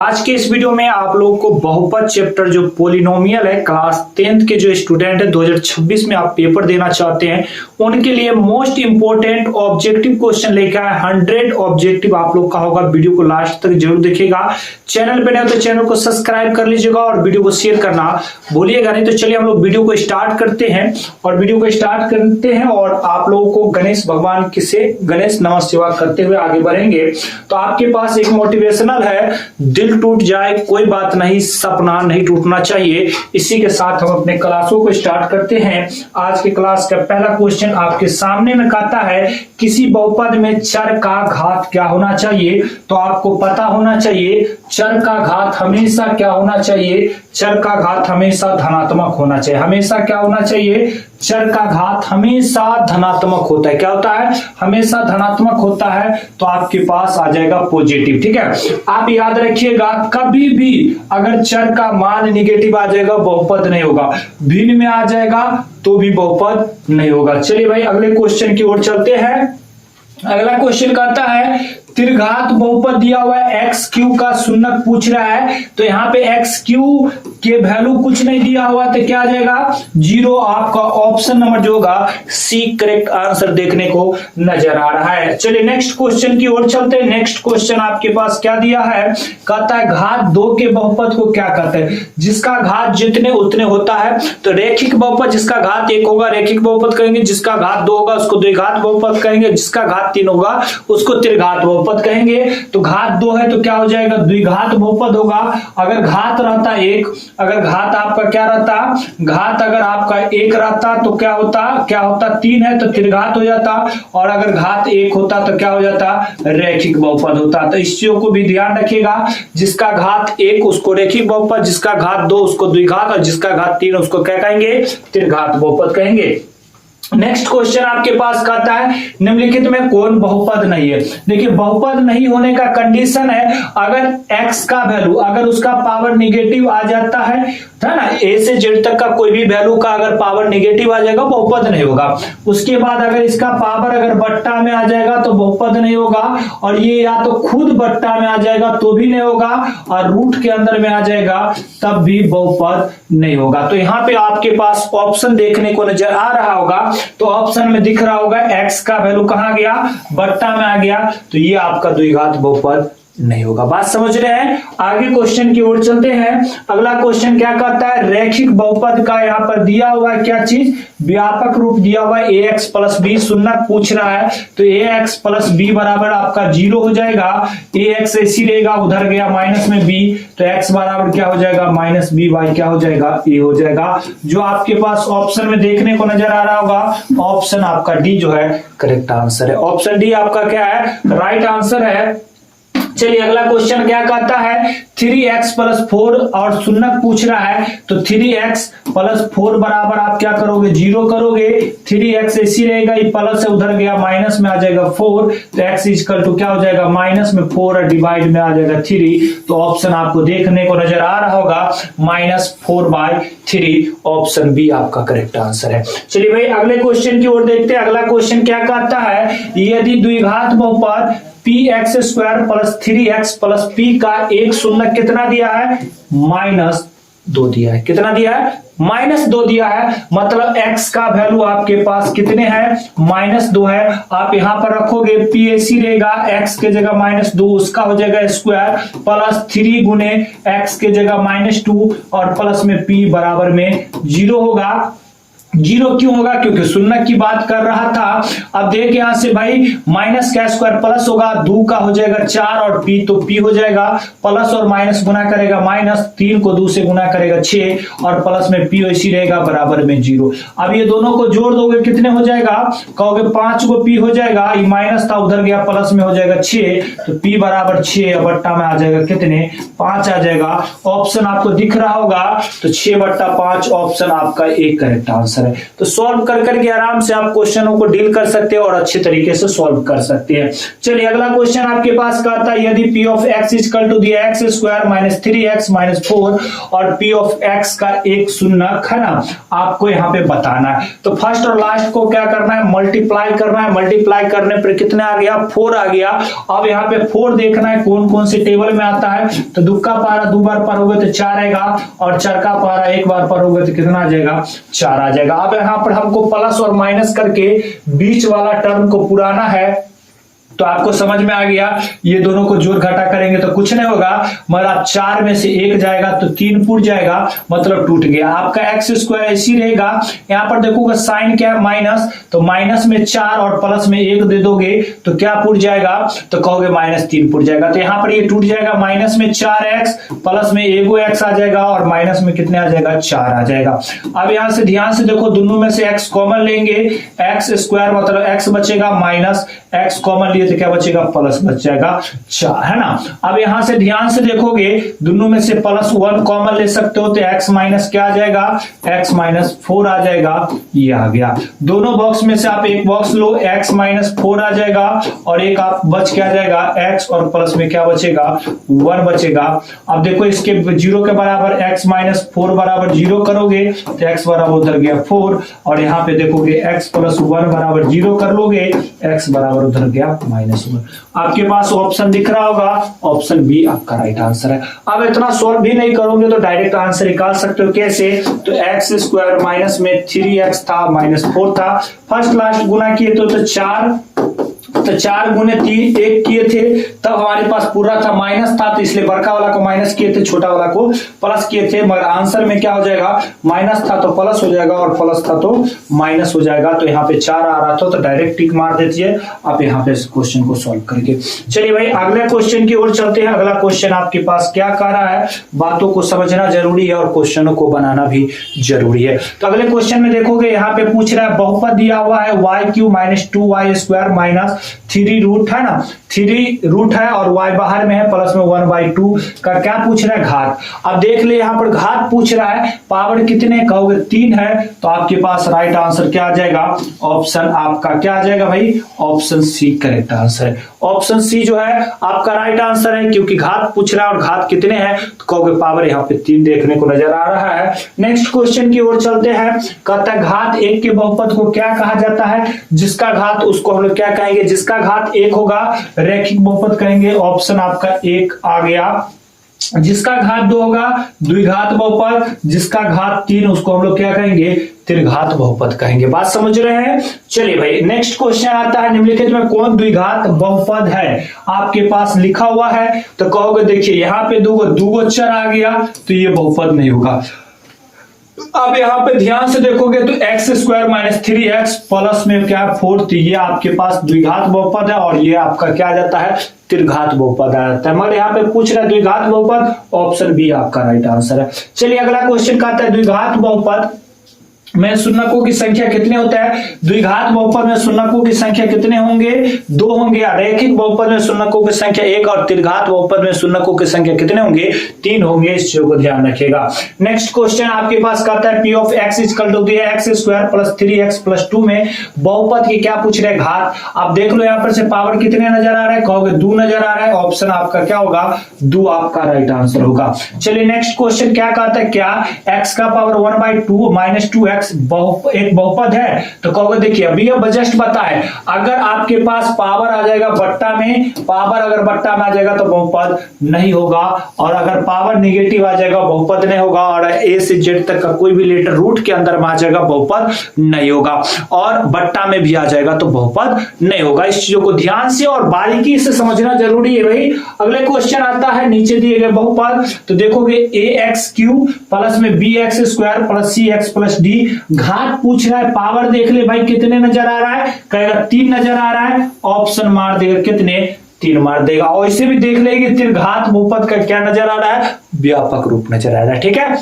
आज के इस वीडियो में आप लोगों को बहुपद चैप्टर जो पॉलिनोमियल है क्लास 10th के जो स्टूडेंट है 2026 में आप पेपर देना चाहते हैं उनके लिए मोस्ट इंपोर्टेंट ऑब्जेक्टिव क्वेश्चन लेकर आए 100 ऑब्जेक्टिव आप लोग का होगा। वीडियो को लास्ट तक जरूर देखिएगा। चैनल पे नहीं तो चैनल को सब्सक्राइब कर लीजिएगा और वीडियो को शेयर करना भूलिएगा नहीं। तो चलिए हम लोग वीडियो को स्टार्ट करते हैं और आप लोगों को गणेश भगवान से गणेश नमः सेवा करते हुए आगे बढ़ेंगे। तो आपके पास एक मोटिवेशनल है, दिल टूट जाए कोई बात नहीं, सपना नहीं टूटना चाहिए। इसी के साथ हम अपने क्लासों को स्टार्ट करते हैं। आज के क्लास का पहला क्वेश्चन आपके सामने में कहता है किसी बहुपद में चर का घात क्या होना चाहिए। तो आपको पता होना चाहिए चर का घात हमेशा क्या होना चाहिए, चर का घात हमेशा धनात्मक होना चाहिए। हमेशा क्या होना चाहिए, चर का घात हमेशा धनात्मक होता है। क्या होता है, हमेशा धनात्मक होता है। तो आपके पास आ जाएगा पॉजिटिव। ठीक है, आप याद रखिएगा कभी भी अगर चर का मान निगेटिव आ जाएगा बहुपद नहीं होगा, भिन्न में आ जाएगा तो भी बहुपद नहीं होगा। चलिए भाई अगले क्वेश्चन की ओर चलते हैं। अगला क्वेश्चन कहता है त्रिघात बहुपद दिया हुआ है एक्स क्यू का शून्यक पूछ रहा है। तो यहाँ पे एक्स क्यू के वैल्यू कुछ नहीं दिया हुआ तो क्या आ जाएगा 0। आपका ऑप्शन नंबर जो होगा सी करेक्ट आंसर देखने को नजर आ रहा है। चलिए नेक्स्ट क्वेश्चन की ओर चलते हैं। नेक्स्ट क्वेश्चन आपके पास क्या दिया है, कहता है घात 2 के बहुपद को क्या कहते हैं। जिसका घात जितने उतने होता है। तो रेखिक बहुपद जिसका घात 1 होगा रेखिक बहुपद कहेंगे, जिसका घात 2 होगा उसको द्विघात बहुपद कहेंगे, जिसका घात 3 होगा उसको त्रिघात बहुपद कहेंगे। तो घात 2 है तो क्या हो जाएगा द्विघात बहुपद होगा। अगर घात रहता 1, अगर घात आपका क्या रहता, घात अगर आपका 1 रहता तो क्या होता 3 है तो त्रिघात हो जाता। और अगर घात 1 होता तो क्या हो जाता रैखिक बहुपद होता। तो इस चीज को भी ध्यान रखिएगा, जिसका घात 1 उसको रैखिक बहुपद, जिसका घात 2 उसको द्विघात और जिसका घात 3 उसको क्या कहेंगे त्रिघात बहुपद कहेंगे। नेक्स्ट क्वेश्चन आपके पास कहता है निम्नलिखित में कौन बहुपद नहीं है। देखिए बहुपद नहीं होने का कंडीशन है अगर x का वैल्यू अगर उसका पावर निगेटिव आ जाता है ना, a से z तक का कोई भी वैल्यू का अगर पावर निगेटिव आ जाएगा बहुपद नहीं होगा। उसके बाद अगर इसका पावर अगर बट्टा में आ जाएगा तो बहुपद नहीं होगा, और ये या तो खुद बट्टा में आ जाएगा तो भी नहीं होगा, और रूट के अंदर में आ जाएगा तब भी बहुपद नहीं होगा। तो यहाँ पे आपके पास ऑप्शन देखने को नजर आ रहा होगा। तो ऑप्शन में दिख रहा होगा x का वैल्यू कहां गया बट्टा में आ गया, तो ये आपका द्विघात बहुपद नहीं होगा। बात समझ रहे हैं। आगे क्वेश्चन की ओर चलते हैं। अगला क्वेश्चन क्या कहता है रैखिक बहुपद का यहाँ पर दिया हुआ है क्या चीज, व्यापक रूप दिया हुआ है ax प्लस बी शून्यक पूछ रहा है। तो ax प्लस बी बराबर आपका 0 हो जाएगा। ax ऐसी रहेगा, उधर गया माइनस में b, तो x बराबर क्या हो जाएगा माइनस बी बाई क्या हो जाएगा a हो जाएगा। जो आपके पास ऑप्शन में देखने को नजर आ रहा होगा ऑप्शन आपका डी जो है करेक्ट आंसर है। ऑप्शन डी आपका क्या है राइट आंसर है। चलिए अगला क्वेश्चन क्या कहता है 3x प्लस 4 और शून्यक पूछ रहा है। तो 3x प्लस 4 बराबर आप क्या करोगे 0 करोगे। 3x ऐसी रहेगा, ये प्लस है उधर गया माइनस में आ जाएगा 4, तो x इक्वल टू क्या हो जाएगा माइनस में 4 और डिवाइड में आ जाएगा 3। तो ऑप्शन आपको देखने को नजर आ रहा होगा -4/3। ऑप्शन बी आपका करेक्ट आंसर है। चलिए भाई अगले क्वेश्चन की ओर देखते हैं। अगला क्वेश्चन क्या कहता है यदि द्विघात बहुपद px² plus 3x plus p का एक शून्यक कितना दिया है -2 दिया है। कितना दिया है -2 दिया है, मतलब x का वैल्यू आपके पास कितने हैं -2 है। आप यहां पर रखोगे p ऐसी रहेगा, x के जगह -2 उसका हो जाएगा स्क्वायर प्लस 3 गुने x के जगह -2 और प्लस में p बराबर में 0 होगा। 0 क्यों होगा क्योंकि शून्यक की बात कर रहा था। अब देख यहां से भाई माइनस का स्क्वायर प्लस होगा, 2 का हो जाएगा 4 और p तो p हो जाएगा प्लस और माइनस गुना करेगा माइनस, 3 को 2 से गुना करेगा 6 और प्लस में p ऐसी रहेगा बराबर में 0। अब ये दोनों को जोड़ दोगे कितने हो जाएगा, कहोगे 5 को p हो जाएगा, ये माइनस था उधर गया प्लस में हो जाएगा 6, तो p बराबर 6 बट्टा में आ जाएगा कितने 5 आ जाएगा। ऑप्शन आपको दिख रहा होगा तो 6/5 ऑप्शन आपका एक करेक्ट आंसर। आंसर है। तो सॉल्व कर करके आराम से आप क्वेश्चनों को डील कर सकते हैं और अच्छे तरीके से सॉल्व कर सकते हैं। चलिए अगला क्वेश्चन आपके पास का आता है, यदि p of x equal to दिया x square minus 3x minus 4 और p ऑफ x का एक शून्यक है ना, आपको यहाँ पे बताना है। तो फर्स्ट और लास्ट को क्या करना है, मल्टीप्लाई करना है। मल्टीप्लाई करने पर कितने आ गया, 4 आ गया। अब यहाँ पे 4 देखना है कौन कौन से टेबल में आता है। तो दुक्का पारा 2 बार पढ़ोगे तो 4 आएगा और चरका पारा 1 बार पढ़ोगे तो कितना आ जाएगा, 4 आ जाएगा। अब यहाँ पर हमको प्लस और माइनस करके बीच वाला टर्म को पुराना है, तो आपको समझ में आ गया। ये दोनों को जोड़ घटा करेंगे तो कुछ नहीं होगा, मतलब 4 में से 1 जाएगा तो 3 पुट जाएगा, मतलब टूट गया। आपका एक्स स्क्वायर ऐसी रहेगा। यहाँ पर देखोगे साइन क्या है, माइनस, तो माइनस में 4 और प्लस में 1 दे दोगे तो क्या पुट जाएगा, तो कहोगे -3 पुट जाएगा। तो यहाँ पर ये टूट जाएगा, माइनस में 4x प्लस में 1x आ जाएगा और माइनस में कितने आ जाएगा, 4 आ जाएगा। अब यहाँ से ध्यान से देखो, दोनों में से x कॉमन लेंगे, एक्स स्क्वायर मतलब x बचेगा, माइनस x कॉमन लिए तो क्या बचेगा, प्लस बच जाएगा 4, है ना। अब यहां से ध्यान से देखोगे, दोनों में से +1 कॉमन ले सकते हो तो x माइनस क्या आ जाएगा, x माइनस 4 आ जाएगा, ये आ गया। दोनों बॉक्स में से आप एक बॉक्स लो, x माइनस 4 आ जाएगा और एक आप बच क्या जाएगा, x और प्लस में क्या बचेगा, 1 बचेगा। अब देखो इसके 0 के बराबर x माइनस 4 बराबर 0 करोगे तो x बराबर उधर गया 4 और यहाँ पे देखोगे x प्लस 1 बराबर 0 कर लोगे, x बराबर उधर गया -1। आपके पास ऑप्शन दिख रहा होगा, ऑप्शन बी आपका राइट आंसर है। अब इतना सॉल्व भी नहीं करोगे तो डायरेक्ट आंसर निकाल सकते हो। कैसे, तो एक्स स्क्वायर माइनस में 3x था, -4 था, फर्स्ट लास्ट गुना किए तो 4 गुने 3 1 किए थे, तब हमारे पास पूरा था, माइनस था तो इसलिए बड़का वाला को माइनस किए थे, छोटा वाला को प्लस किए थे। मगर आंसर में क्या हो जाएगा, माइनस था तो प्लस हो जाएगा और प्लस था तो माइनस हो जाएगा। तो यहाँ पे 4 आ रहा था तो डायरेक्ट टिक मार दीजिए आप यहाँ पे इस क्वेश्चन को सॉल्व करके। चलिए भाई अगले क्वेश्चन की ओर चलते हैं। अगला क्वेश्चन आपके पास क्या कह रहा है, बातों को समझना जरूरी है और क्वेश्चनों को बनाना भी जरूरी है। तो अगले क्वेश्चन में देखोगे, यहाँ पे पूछ रहा है बहुपद दिया हुआ है y³ minus 2y square minus 3 root है ना, 3 रूट है और y बाहर में है, प्लस में 1/2 का क्या पूछ रहा है, घात। अब देख ले यहाँ पर घात पूछ रहा है, पावर कितने कहोगे 3 है, तो आपके पास राइट आंसर क्या आ जाएगा, ऑप्शन आपका क्या आ जाएगा भाई, ऑप्शन सी करेक्ट आंसर है। ऑप्शन सी जो है आपका राइट आंसर है, क्योंकि घात पूछ रहा है और घात कितने हैं, तो कहोगे पावर यहाँ पे 3 देखने को नजर आ रहा है। नेक्स्ट क्वेश्चन की ओर चलते हैं। कहता है घात 1 के बहुपद को क्या कहा जाता है, जिसका घात उसको हम लोग क्या कहेंगे, जिसका घात 1 होगा रैखिक बहुपद कहेंगे, ऑप्शन आपका 1 आ गया। जिसका घात 2 होगा द्विघात बहुपद, जिसका घात 3 उसको हम लोग क्या कहेंगे, त्रिघात बहुपद कहेंगे। बात समझ रहे हैं। चलिए भाई नेक्स्ट क्वेश्चन आता है, निम्नलिखित में कौन द्विघात बहुपद है, आपके पास लिखा हुआ है। तो कहोगे देखिए यहाँ पे दो चर आ गया तो ये बहुपद नहीं होगा। अब यहाँ पे ध्यान से देखोगे तो x square minus 3x plus में क्या 4, तो ये आपके पास द्विघात बहुपद है और ये आपका क्या आ जाता है, त्रिघात बहुपद आ जाता है। मगर यहाँ पे पूछ रहा है द्विघात बहुपद, ऑप्शन बी आपका राइट आंसर है। चलिए अगला क्वेश्चन कहता है द्विघात बहुपद में शून्यकों की संख्या कितने होता है, द्विघात बहुपद में शून्यकों की संख्या कितने होंगे, 2 होंगे। रैखिक बहुपद में शून्यकों की संख्या 1 और त्रिघात बहुपद में शून्यकों की संख्या कितने होंगे, 3 होंगे। इस चीज को ध्यान रखिएगा। नेक्स्ट क्वेश्चन आपके पास कहता है p of x equal to x square plus 3x plus 2 में बहुपद की क्या पूछ रहे हैं, घात। आप देख लो यहाँ पर से पावर कितने नजर आ रहा है, कहोगे 2 नजर आ रहा है, ऑप्शन आपका क्या होगा, 2 आपका राइट आंसर होगा। चलिए नेक्स्ट क्वेश्चन क्या कहता है, क्या x का पावर 1/2 माइनस 2x एक बहुपद है। तो कहोगे देखिए अभी अब जस्ट बताए, अगर आपके पास पावर आ जाएगा बट्टा में, पावर अगर बट्टा में आ जाएगा तो बहुपद नहीं होगा, और अगर पावर निगेटिव आ जाएगा बहुपद नहीं होगा, और ए से जेड तक का कोई भी लेटर रूट के अंदर में आ जाएगा बहुपद नहीं होगा, और बट्टा में भी आ जाएगा तो बहुपद नहीं होगा। इस चीजों को ध्यान से और बारीकी से समझना जरूरी है भाई। अगले क्वेश्चन आता है, नीचे दिए गए बहुपद, तो देखोगे ax³ प्लस में bx square plus cx plus d, घात पूछ रहा है, पावर देख ले भाई कितने नजर आ रहा है, कहेगा 3 नजर आ रहा है, ऑप्शन मार देगा कितने, 3 मार देगा। और इसे भी देख लेगी त्रिघात बहुपद का क्या नजर आ रहा है, व्यापक रूप नजर आ रहा है। ठीक है,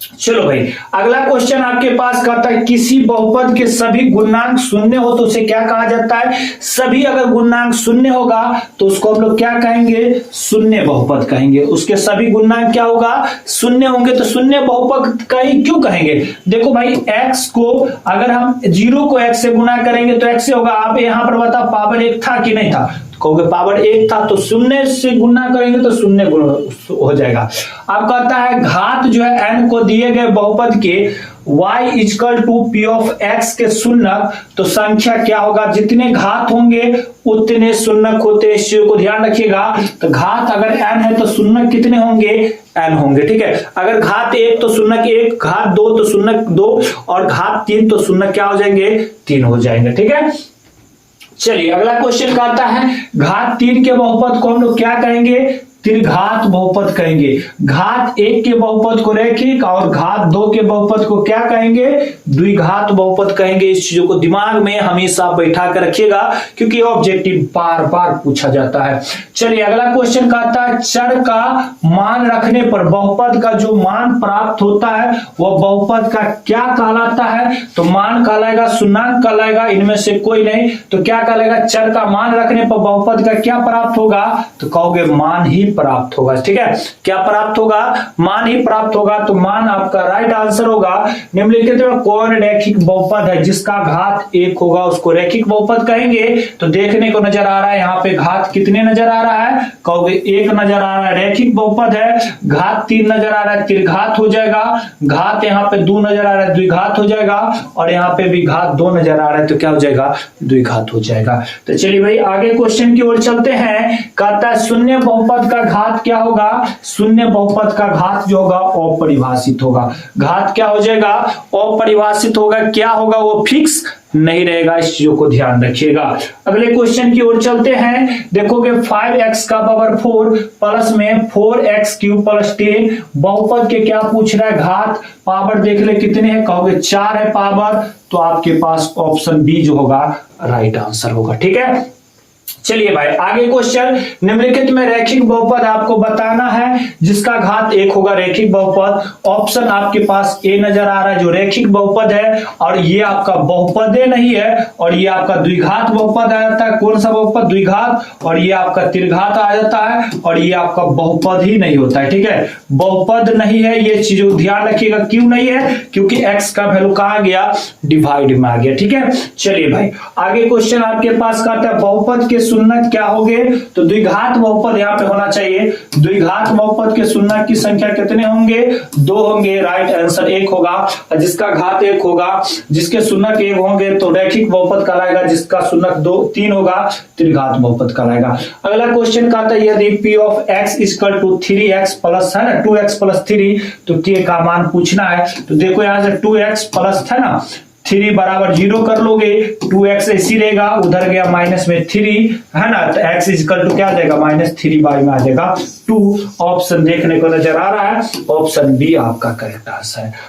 चलो भाई, अगला क्वेश्चन आपके पास कहता है किसी बहुपद के सभी गुणांक शून्य हो तो उसे क्या कहा जाता है। सभी अगर गुणांक शून्य होगा तो उसको हम लोग क्या कहेंगे, शून्य बहुपद कहेंगे। उसके सभी गुणांक क्या होगा, शून्य होंगे तो शून्य बहुपद का ही क्यों कहेंगे। देखो भाई, x को अगर हम 0 को x से गुना करेंगे तो x से होगा। आप यहां पर बताओ पावर 1 था कि नहीं था, कहोगे पावर 1 था, तो शून्य से गुना करेंगे तो शून्य हो जाएगा। अब कहता है घात जो है n को दिए गए बहुपद के y equal to p of x के शून्यक, तो संख्या क्या होगा, जितने घात होंगे उतने शून्यक होते हैं। इस चीज को ध्यान रखिएगा। तो घात अगर n है तो शून्यक कितने होंगे, n होंगे। ठीक है, अगर घात 1 तो शून्यक 1, घात 2 तो शून्यक 2 और घात 3 तो शून्यक क्या हो जाएंगे, 3 हो जाएंगे। ठीक है, चलिए अगला क्वेश्चन कहता है घात 3 के बहुपद को हम लोग क्या कहेंगे, त्रिघात बहुपद कहेंगे। घात 1 के बहुपद को रैखिक और घात 2 के बहुपद को क्या कहेंगे, द्विघात बहुपद कहेंगे। इस चीजों को दिमाग में हमेशा बैठा कर रखिएगा क्योंकि ऑब्जेक्टिव बार बार पूछा जाता है। चलिए अगला क्वेश्चन कहता है चर का मान रखने पर बहुपद का जो मान प्राप्त होता है वह बहुपद का क्या कहलाता है। तो मान कहलाएगा, शून्यंक कहलाएगा, इनमें से कोई नहीं। तो क्या कहलाएगा, चर का मान रखने पर बहुपद का क्या प्राप्त होगा, तो कहोगे मान ही प्राप्त होगा। ठीक है, क्या प्राप्त होगा, मान ही प्राप्त होगा। तो मान आपका राइट आंसर होगा। निम्नलिखित में कौन रैखिक बहुपद है जिसका घात 1 होगा, उसको रैखिक बहुपद कहेंगे। तो देखने को नजर आ रहा है यहाँ पे घात कितने नजर आ रहा है, कहोगे 1 नजर आ रहा है, रैखिक बहुपद है। घात 3 नजर आ रहा है, त्रिघात हो जाएगा। घात यहाँ पे 2 नजर आ रहा है, द्विघात हो जाएगा। और यहाँ पे भी घात 2 नजर आ रहा है, तो क्या हो जाएगा, द्विघात हो जाएगा। तो चलिए भाई आगे क्वेश्चन की ओर चलते हैं। कहता है शून्य बहुपद का घात क्या होगा, शून्य बहुपद का घात जो होगा अपरिभाषित होगा। घात क्या हो जाएगा, अपरिभाषित होगा। क्या होगा, वो फिक्स नहीं रहेगा। इस चीजों को ध्यान रखिएगा। अगले क्वेश्चन की ओर चलते हैं। देखोगे 5x का पावर 4 प्लस में 4x क्यूब प्लस 10 बहुपद के क्या पूछ रहा है, घात। पावर देख ले कितने हैं, कहोगे 4 है पावर। तो आपके पास ऑप्शन बी जो होगा राइट आंसर होगा। ठीक है, चलिए भाई आगे क्वेश्चन। निम्नलिखित में रैखिक बहुपद आपको बताना है जिसका घात 1 होगा, रैखिक बहुपद। ऑप्शन आपके पास ए नजर आ रहा है जो रैखिक बहुपद है, और ये आपका बहुपद नहीं है, और ये आपका द्विघात बहुपद आ जाता है। कौन सा बहुपद, द्विघात। और ये आपका त्रिघात आ जाता है, और ये आपका बहुपद ही नहीं होता है। ठीक है, बहुपद नहीं है, ये चीजों ध्यान रखिएगा। क्यों नहीं है, क्योंकि x का वैल्यू कहां गया, डिवाइड में आ गया। ठीक है, चलिए भाई आगे क्वेश्चन आपके पास कहता है बहुपद के शून्यक क्या होंगे। तो द्विघात बहुपद यहाँ पे होना चाहिए। द्विघात बहुपद के शून्यक की संख्या कितने होंगे, 2 होंगे। राइट आंसर 1 होगा। जिसका घात 1 होगा, जिसके शून्यक 1 होंगे तो रैखिक बहुपद कहलाएगा। जिसका शून्यक 3 होगा त्रिघात बहुपद कहलाएगा। अगला क्वेश्चन कहता है यदि p of x equal to 3x plus है ना 2x प्लस 3, तो k का मान पूछना है। तो देखो यहाँ से 2x प्लस है ना 3 बराबर 0 कर लोगे, 2x ऐसी रहेगा, उधर गया माइनस में 3 है ना, तो x इक्वल टू क्या आ जाएगा, -3 में आ जाएगा 2। ऑप्शन देखने को नजर आ रहा है, ऑप्शन बी आपका करेक्ट आंसर है।